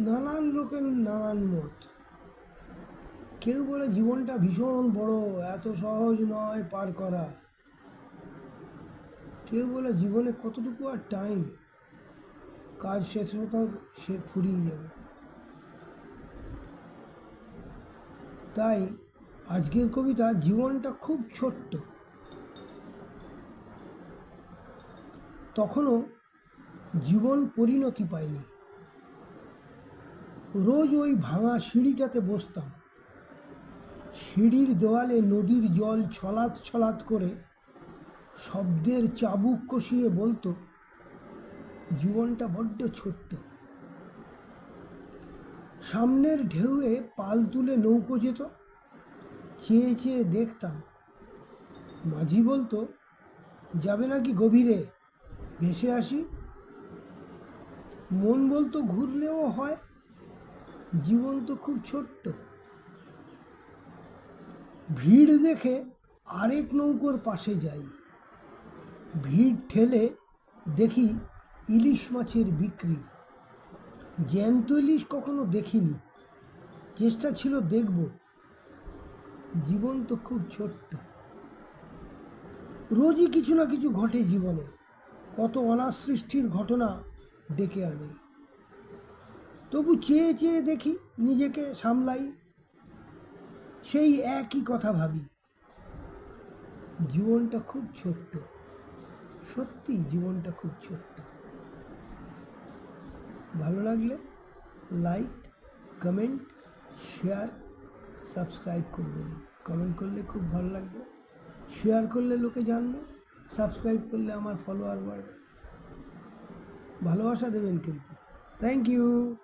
নানান লোকের নানান মত। কেউ বলে জীবনটা ভীষণ বড়, এত সহজ নয় পার করা। কেউ বলে জীবনে কতটুকু আর টাইম, কাজ শেষ হতে সে ফুরিয়ে যাবে। তাই আজকের কবিতা, জীবনটা খুব ছোট্ট। তখনও জীবন পরিণতি পায়নি। রোজ ওই ভাঙা সিঁড়িটাতে বসতাম। সিঁড়ির দেওয়ালে নদীর জল ছলাৎ ছলাৎ করে শব্দের চাবুক কষিয়ে বলতো, জীবনটা বড্ড ছোট্ট। সামনের ঢেউয়ে পাল তুলে নৌকো যেত, চেয়ে চেয়ে দেখতাম। মাঝি বলতো, যাবে নাকি গভীরে, ভেসে আসি। মন বলতো, ঘুরলেও হয়, জীবন তো খুব ছোট্ট। ভিড় দেখে আরেক নৌকোর পাশে যাই। ভিড় ঠেলে দেখি ইলিশ মাছের বিক্রি। জ্যান্ত ইলিশ কখনো দেখিনি, চেষ্টা ছিল দেখব। জীবন তো খুব ছোট্ট। রোজই কিছু না কিছু ঘটে জীবনে, কত অনাসৃষ্টির ঘটনা ডেকে আনে। তবু চেয়ে চেয়ে দেখি, নিজেকে সামলাই, সেই একই কথা ভাবি, জীবনটা খুব ছোট্ট। সত্যি জীবনটা খুব ছোট্ট। ভালো লাগলে লাইক, কমেন্ট, শেয়ার, সাবস্ক্রাইব করে দেবেন। কমেন্ট করলে খুব ভালো লাগবে, শেয়ার করলে লোকে জানবে, সাবস্ক্রাইব করলে আমার ফলোয়ার বাড়বে। ভালোবাসা দেবেন কিন্তু। Thank you.